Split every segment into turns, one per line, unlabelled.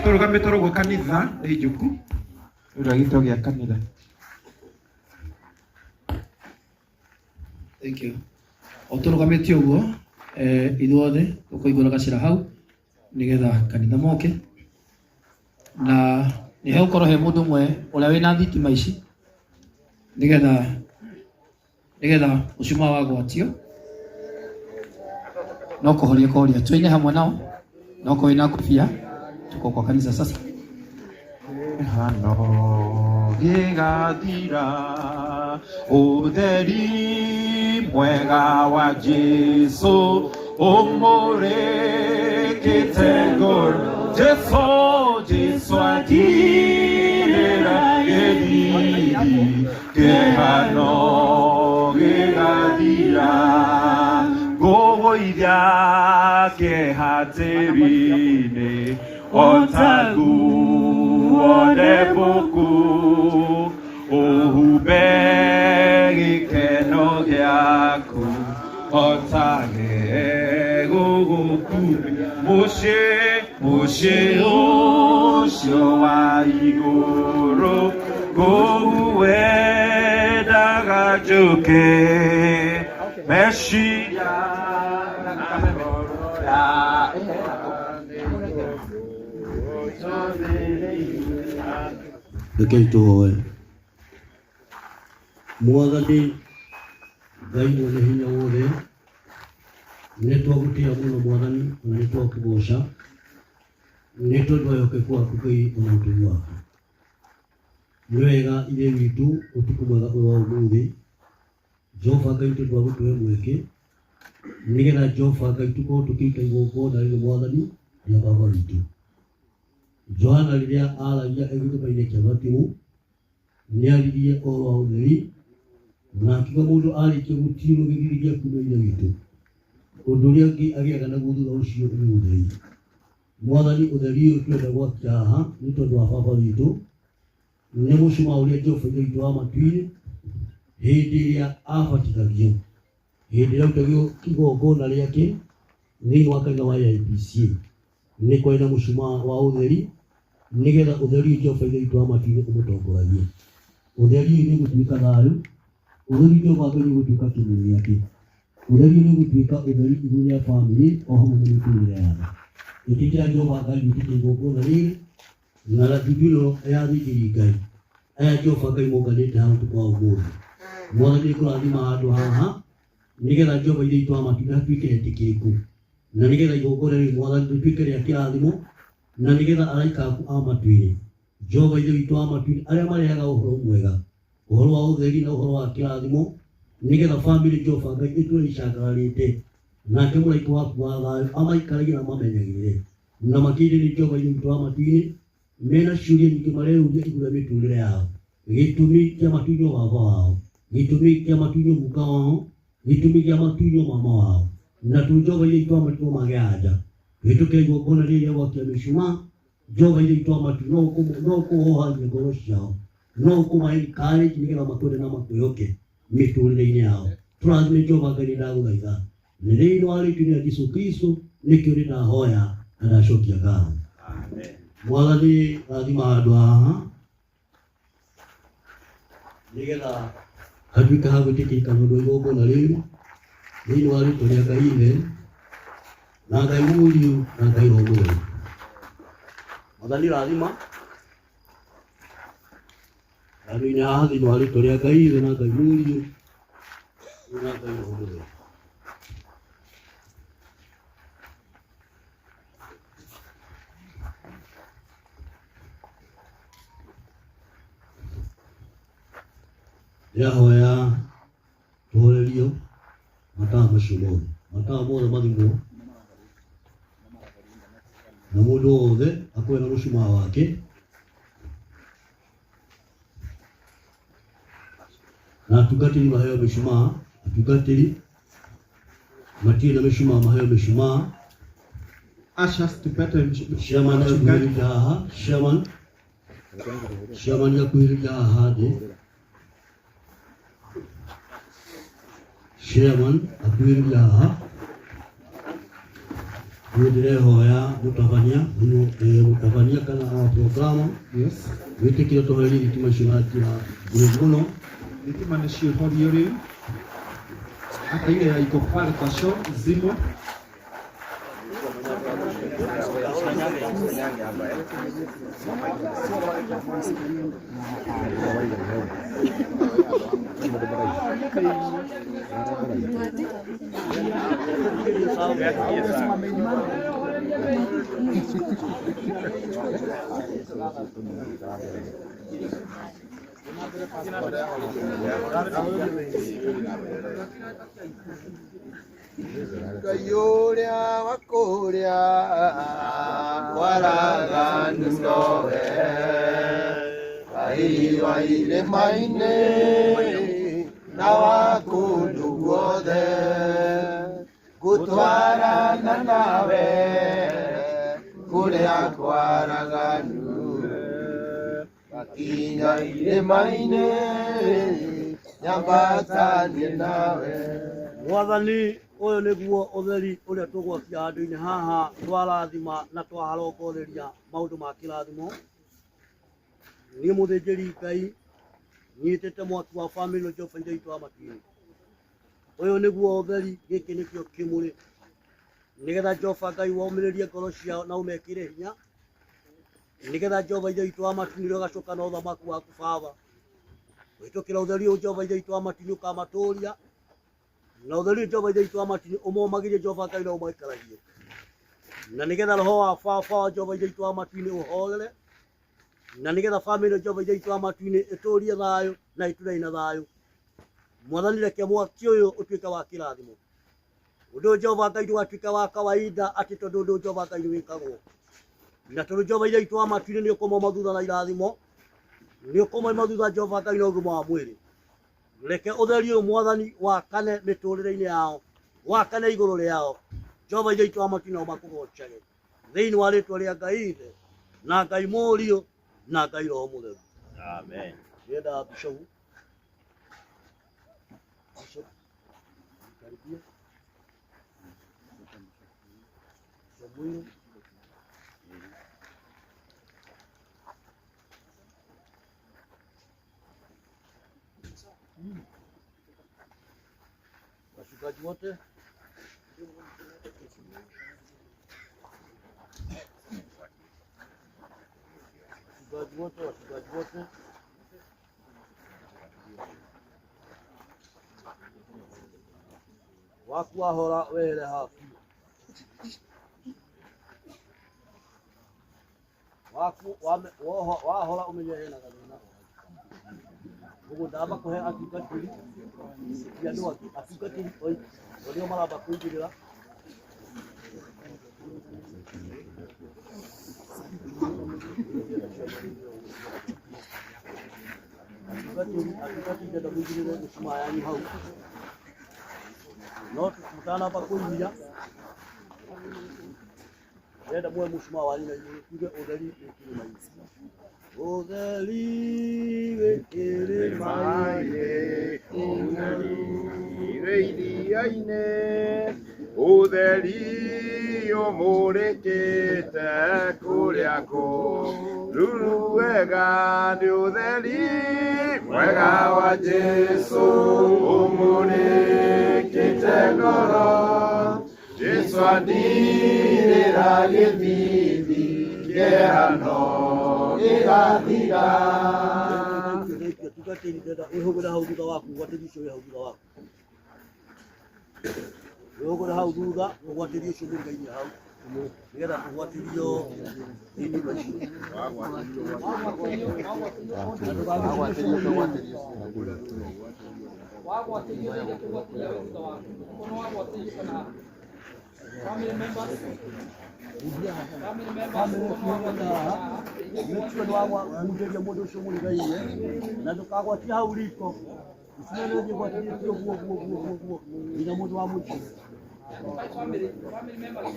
Tũrũgame tũrũgwo kanitha nĩ njuku ũrĩa gĩtho gĩa kanitha.
Thank you. Otũrũgamĩte ũguo ithuothe tũkũigũra gacĩra hau nĩgetha kanitha moke na nĩ hegũkorwo he mũndũ ũmwe ũrĩa wĩna thitima ici nĩgetha ũcuma wagwatio no kũhoria kũhoria tũine hamwe nao no kũina kũbia tuko kwa kanisa sasa.
Hano gĩgathira ũtheri mwega wa Jesũ ũmũrĩkĩte ngoro Jesũ atirĩra gĩthiri kĩhano gĩgathira ngũgũithia kĩeha tĩri-inĩ otaguone mbũku ũhumbe gĩkeno gĩaku otage gũgũkuria mũciĩ ũcio wa igũrũ ngũwendaga njũke meciria
Rekei tũhoe. Mwathani Ngai mwene hinya wothe, nĩ twagũtĩa mũno Mwathani na nĩ twakũgoca nĩ tondũ wa wĩhokeku waku Ngai ona ũtũũri waku. Nĩ wega ithe witũ ũtukũ mwega ũyũ wa ũmũthĩ Jehova Ngai tondũ wa gũtũhe mweke nĩgetha Jehova Ngai tũkorwo tũkĩruta igongona rĩrĩ Mwathani rĩa baba witũ. Johana rĩrĩa aragia gĩthũka-inĩ kĩa Matiu nĩ aririe ũhoro wa ũtheri na akiuga mũndũ arĩkia gũtirwo gĩthiri gĩa kuuma ithe witũ ũndũ ũrĩa ũngĩ agĩaga naguo thutha ũcio nĩ ũtheri. Mwathani ũtheri ũyũ twenda gwakia haha nĩ tondũ wa baba witũ nĩ mũcumaa ũrĩa Jehova ithe witũ wamatua-inĩ hĩndĩ ĩrĩa abatithagio, hĩndĩ ĩrĩa arutagio igongona rĩake thĩinĩ wa kanitha wa IPC nĩ kwarĩ na mũcumaa wa ũtheri nĩgetha ũtheri Jehova ithe witũ wamatua-inĩ ũmũtongoragie. Ũtheri ũyũ nĩ ũgũtuĩka thayũ, ũtheri Jehova Ngai nĩ ũgũtuĩka kĩrĩro gĩake, ũtheri nĩ ũgũtuĩka ũtheri igũrũ rĩa bamĩrĩ o hamwe na mĩtũrĩre yao. Ĩtĩkĩra Jehova Ngai wĩtĩkie igongona rĩrĩ na ratibilo ya thĩgĩri Ngai aya Jehova Ngai monganĩte haha ũtukũ wa ũmũthĩ. Mwathani kũrathima handũ haha nĩgetha Jehova ithe witũ wamatua-inĩ hatuĩke hetĩkĩrĩku na nĩgetha igongona rĩrĩ Mwathani rĩtuĩke rĩa kĩrathimo na nĩgetha araika aku a matu-inĩ Jehova ithe witũ wa matu-inĩ arĩa marehaga ũhoro mwega, ũhoro wa ũtheri na ũhoro wa kĩrathimo nĩgetha bamĩrĩ Jehova Ngai ĩtũũre icangararĩte nake mũraika waku wa thayũ amaikaragie na mamenyagĩrĩre na makĩrĩre Jehova ithe witũ wa matu-inĩ mena ciũria nyingĩ mareyũria igũrũ rĩa mĩtũrĩre yao, gĩtũmi kĩa matu-inĩ baba wao, gĩtũmi kĩa matu-inĩ guka wao, gĩtũmi kĩa matu-inĩ mama wao na tu Jehova ithe witũ wa matu magĩa anja hĩtũkĩra igongona rĩrĩa gwakia mĩcumaa Jehova ithe witũ wa matu no kũhohagia ngoro ciao, no kũmahe courage nĩgetha makwende na makwĩhoke mĩtũrĩre-inĩ yao. Tũrathime Jehova Ngai ndagũthaitha nĩ thĩinĩ wa rĩĩtwa rĩa Jesũ Kristo nĩkĩo ndĩrahoya na ndacokia ngatho. Amen. Mwathani rathima handũ haha nĩgetha hatuĩke ha gwĩtĩkĩrĩka nĩ ũndũ wa igongona rĩu thĩinĩ wa rĩĩtwa rĩa Ngai Ithe na Ngai Mũriũ na Ngai Roho Mũtheru. Mwathani rathima handũ-inĩ haha thĩinĩ wa rĩĩtwa rĩa Ngai Ithe na Ngai Mũriũ na Ngai Roho Mũtheru. Ndĩrahoya tũhorerio matawa macio mothe, matawa mothe mathimwo na mũndũ wothe akorwo na mũcumaa wake na atungatĩri maheo mĩcumaa, atungatĩri matirĩ na mĩcumaa maheo mĩcumaa.
Ushers tupate
Chairman akuhĩrĩria haha, Chairman akuhĩrĩria haha thĩ, Chairman akuhĩrĩria haha Ndirehoya mutabania kana awa programa.
Yes.
Witikire toheri thitima icio na njĩra nguhĩ mũno.
Thitima nĩ ciĩhorio rĩu. Hata ile ya iko pale kwa show zimo.
Kayuria wakuria waraganu nowe aiwa ile maine na wakundu guothe gutwarana nawe kuria kwaraganu gakinya ile maine nyambatanie nawe.
Mwathani uyu niguo utheri uria tugwakia handu-ini haha twarathima na twaharongoreria maundu ma kirathimo. Ni muthinjiri Ngai nyitite mwaki wa family Jehova Ngai twa matini. Uyu niguo utheri, giki nikio kimuri nigetha Jehova Ngai waumiririe ngoro ciao na umekire hinya nigetha Jehova Ngai twa matini gacoka na uthamaku waku Baba witukira utheri uyu Jehova Ngai twa matini ukamaturia na utheri Jehova Ngai twa matini umomagirie Jehova Ngai na umaikaragie na nigetha roho wa Baba Jehova Ngai twa matini uhorere na nigetha family Jehova Ngai twa matini iturie thayo na iture ina thayo. Mwathani reke mwaki uyu utuike wa kirathimo undu Jehova Ngai ndugatuike wa kawaida ati tondu undu Jehova Ngai wikagwo na tondu Jehova Ngai twa matini ni ukumoma thutha na irathimo ni ukumoma thutha Jehova Ngai na ugima wa mwiri. Reke utheri uyu Mwathani wakane miturire-ini yao wakane iguru riao Jehova Ngai twa matini umakugocage thiini wa ritwa ria Ngai ithe na Ngai Murio na Ngai Roho Mutheru. Amen. Yenda Bishop karibia Samuel washikaji wote washikaji wote wakuahora were hafu wahora umenye hena gathina ugu ndamba kuhe atungatiri ya ndu atungatiri orio maramba kuingirira atungatiri ndio kuingirira kusuma yanyu hau no mutana hapa kuingia nenda mwe mushuma wanyu na kuge udali kile mai udali wekele mai udali
Reidiaine utheri umurekete kuria ruru wega ni utheri mwega wa Jesu umurekete ngoro Jesu adirira githithi kehano igathira
tukatenda wihogora hau thutha waku gwatiria ucio hau thutha waku wihogora hau thutha gwatiria ucio Ngai hau nigetha tugwatirio thini macio family members muteria mundu ucio murigaire na ndukagwatia hau riko usinene gwatirie guo ina mundu wa mucio family members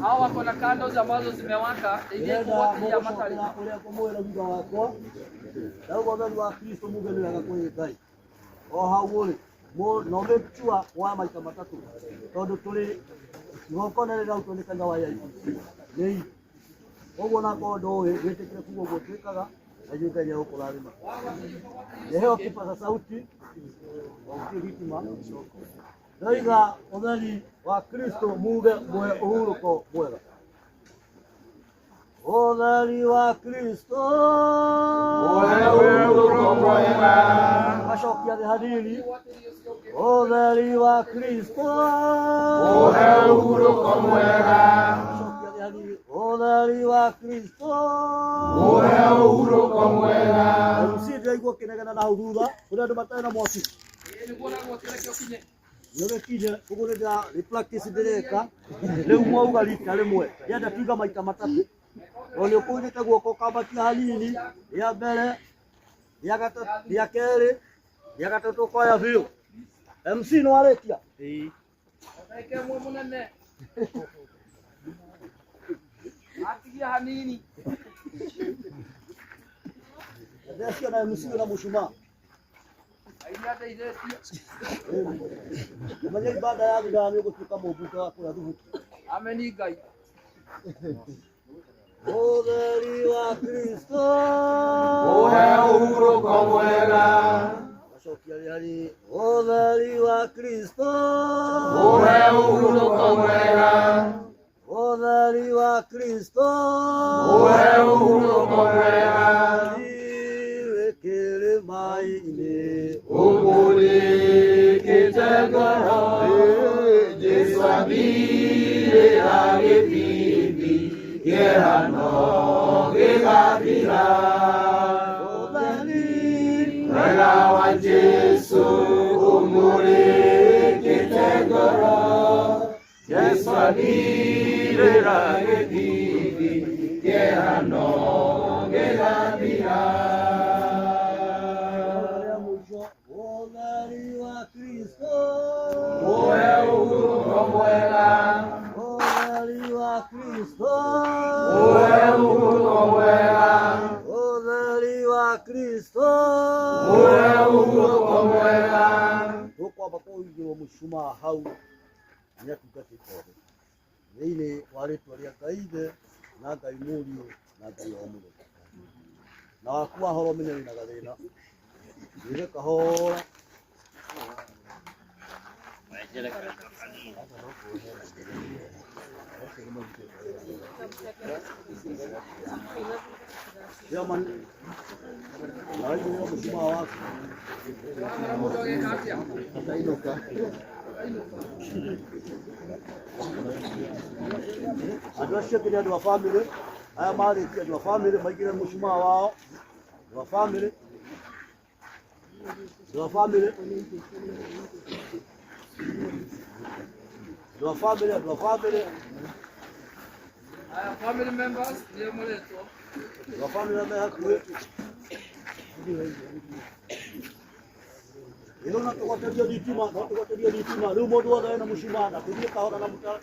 Hao wako na candles ambazo zimewaka ili kuwakilisha matari.
Ule komoera muda wako. Nao wathani wa Kristo mugeneraga kwi Ngai. O hau uri no metua wa maita matatu. Tondu turi ngokona rira utonekaga wa yai. Nei. Ogo na kondo we wetekire kugo gotekaga aje Ngai ukurathima. Leo kipaza sauti ukihitima. Naiga wathani wa Kristo muge mwe uhuruko mwega. Utheri wa Kristo
Uwe uhuruko mwega.
Macokia thĩ hanini. Utheri wa Kristo
Uwe uhuruko mwega.
Macokia thĩ hanini. Utheri wa Kristo
Uwe uhuruko mwega.
MC ndĩraigua kĩnegena na hau thutha kũrĩa andũ matarĩ na mwaki. Nĩgĩkinye ũguo nĩ practice ndĩreka rĩu mwauga rita rĩmwe ndĩenda tuiga maita matatũ. Onyo kunyite guoko kambatia hanini ya mbere ya gatatu ya keri ya gatatu koya biu MC no arekia
Eke mwe munene. Atigia hanini.
ndio na MC na mushuma
Aiyata iretia.
mwenye ibada ya ndani kutuka mbuka wa kwa dhuhu
Ameni Ngai.
Utheri wa Kristo
Uwe uhuruko mwega.
Macokia thĩ hanini. Utheri wa Kristo
Uwe uhuruko mwega.
Utheri wa Kristo
Uwe uhuruko mwega.
wekere mai-inĩ
Umurikite ngoro. Jesu athirĩra gĩbindi kĩerano gĩgathira. Wega wa Jesu umurikite ngoro. Jesu athirĩra gĩbindi kĩerano gĩgathira.
Utheri wa Kristo
Uwe uhuruko mwega.
Utheri wa Kristo
Uwe uhuruko mwega.
Utheri wa Kristo
Uwe uhuruko mwega.
Tukwamba kũigĩrwo mũcumaa hau nĩatungatĩte othe thĩinĩ wa rĩtwa rĩa Ngai Ithe na Ngai Mũriũ na Ngai wa Mũthenya na waku wahoro menye wĩna gathĩna wĩre kahora Jamani, na wewe mshumaa wako atainuka. Adoshia kile ndio family. Haya mali pia ndio family, maigire mshumaa wao. Ndio family. Ndio family. Ndio family, ndio family.
Family members, ndio mleto.
Ndio family na hapo. Ilo na tukateria ditima, leo modu wa na mushimana, tulie kahora na mutala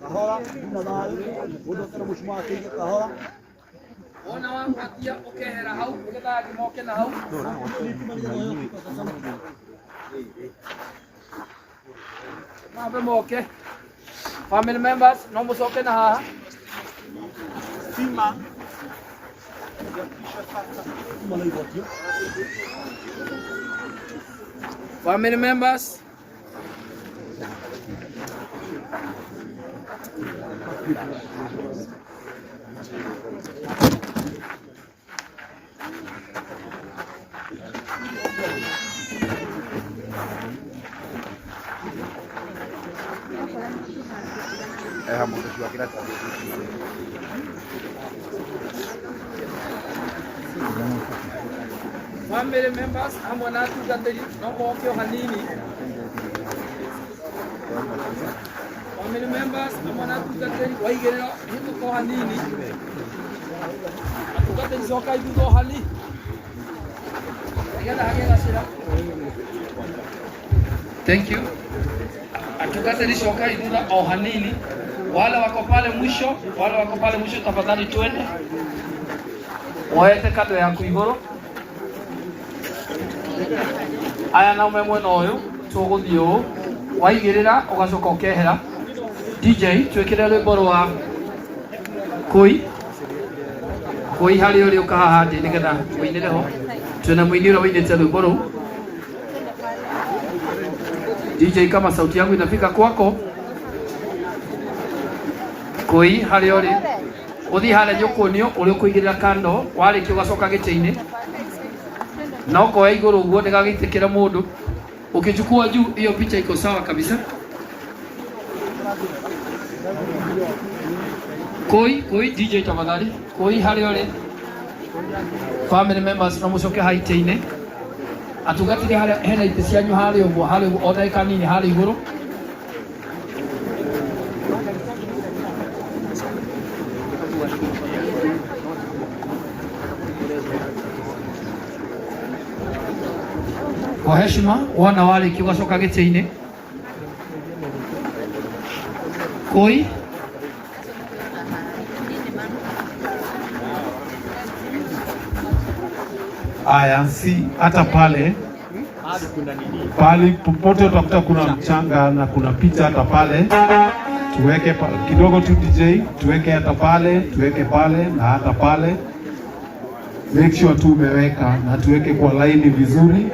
kahora na nayo, modu kana mushimana kike kahora.
Ona wangu atia okehera hau, ukitaka kimoke na hau. Mabe moke. Family members, no musoke na haha.
Sima.
Family members. Family members, hamwe na atungatĩri no moke hanini. Family members, hamwe na atungatĩri waigĩrĩro hĩtũko hanini. Atungatĩri coka ithutha hali. Thank you. Atukate lishoka iduna au hanini. Wale wako pale mwisho tafadhali twende. Waete kado ya kuigoro. Aya na umemwe noyo tuguthio waigirira ugacoka ukehera. DJ twekire rwimbo rwa koi hari uri ukahaha ndi nigetha uinire ho twena muini ura uinite rwimbo ru. DJ kama sauti yangu inafika kwako koi hari uri uthi hale nyokonio uri kuigirira kando wari kiugacoka gitini noko ya iguru guo ndigagitikira mundu ukichukua juu hiyo picha iko sawa kabisa. Koi DJ tafadhali koi hari uri family members na mucoke haite-ine atugatire haria hena ite cianyu haria uguo ona kanini haria iguru. Kwa heshima wana wale kiugacoka giti-ine koi
aya si hata pale popote utakuta kuna mchanga na kuna picha hata pale tuweke kidogo tu DJ tuweke hata pale tuweke pale na hata pale, make sure tu umeweka na tuweke kwa laini vizuri,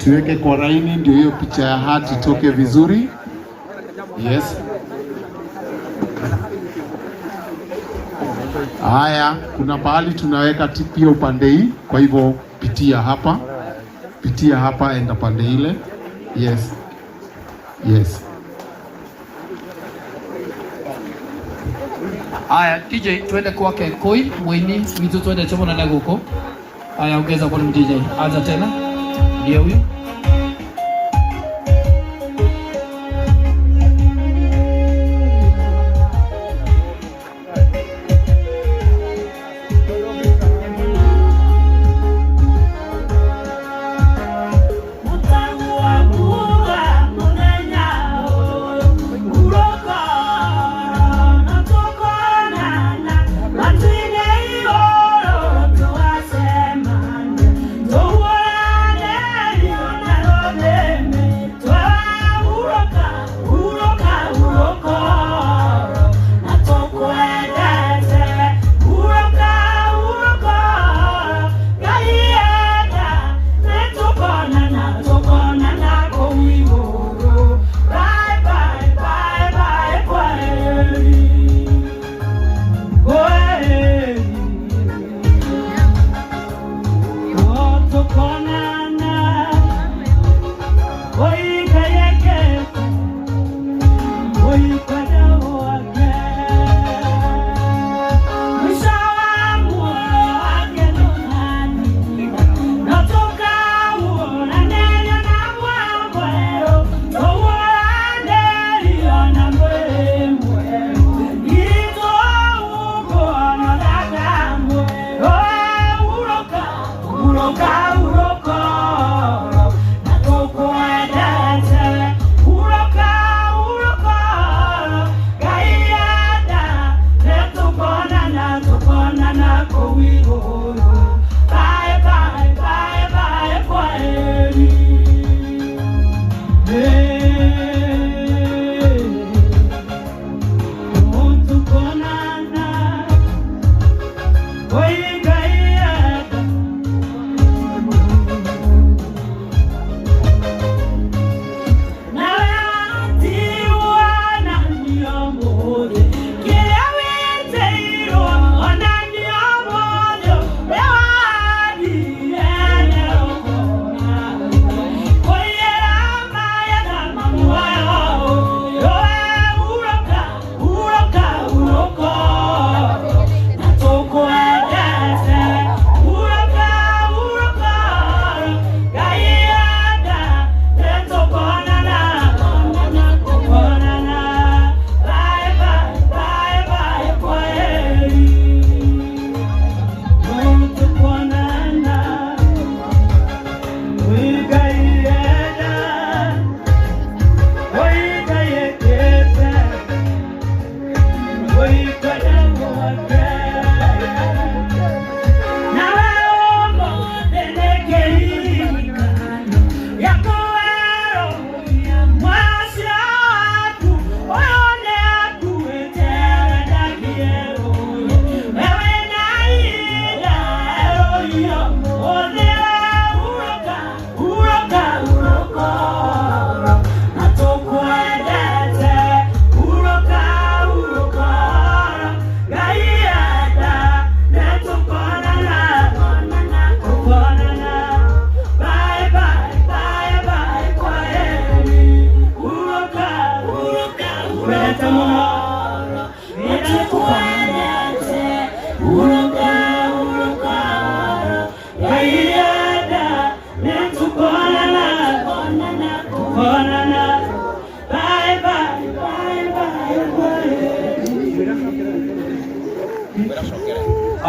tuweke kwa laini ndio hiyo picha ya hati toke vizuri. Yes. Haya, kuna pahali tunaweka pia upande hii, kwa hivyo pitia hapa enda pande ile. Yes.
Haya DJ twende kwake koi mwini vitu twende chomona na guko. Haya ongeza kwa DJ anza tena ndio huyo.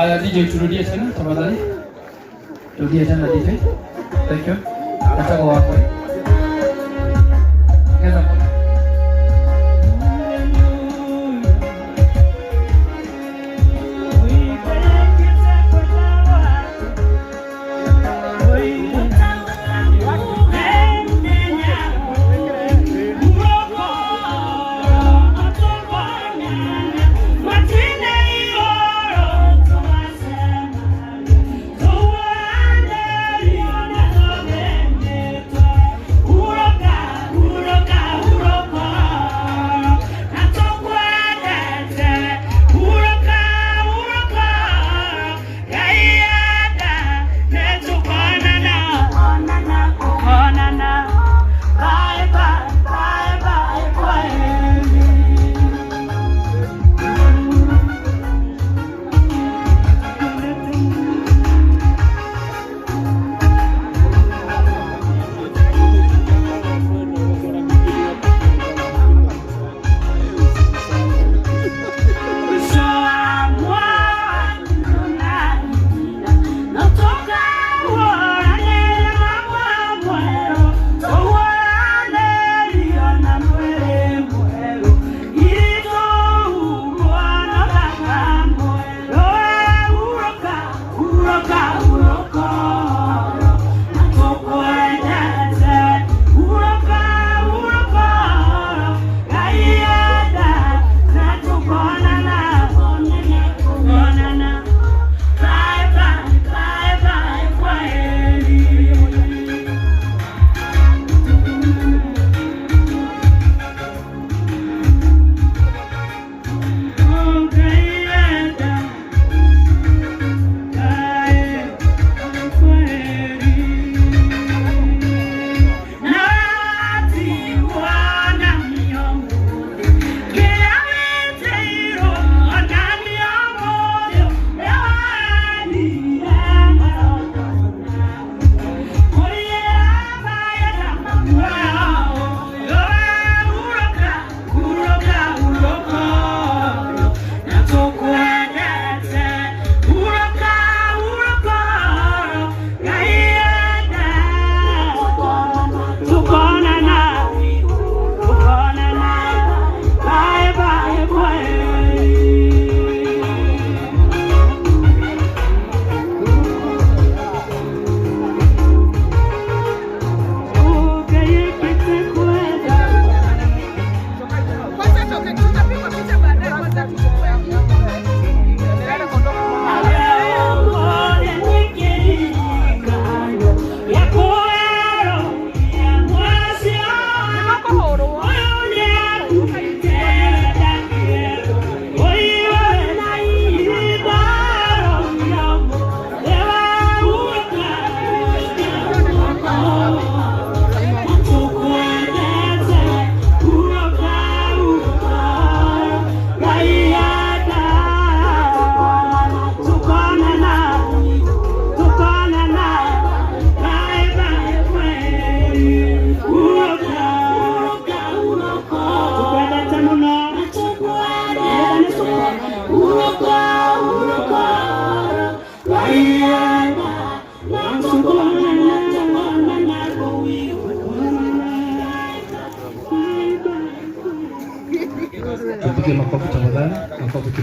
Haya DJ, turudie tena tafadhali. Turudie tena DJ. Thank you. Nataka wako. Tupige makofi tafadhali. Makofi.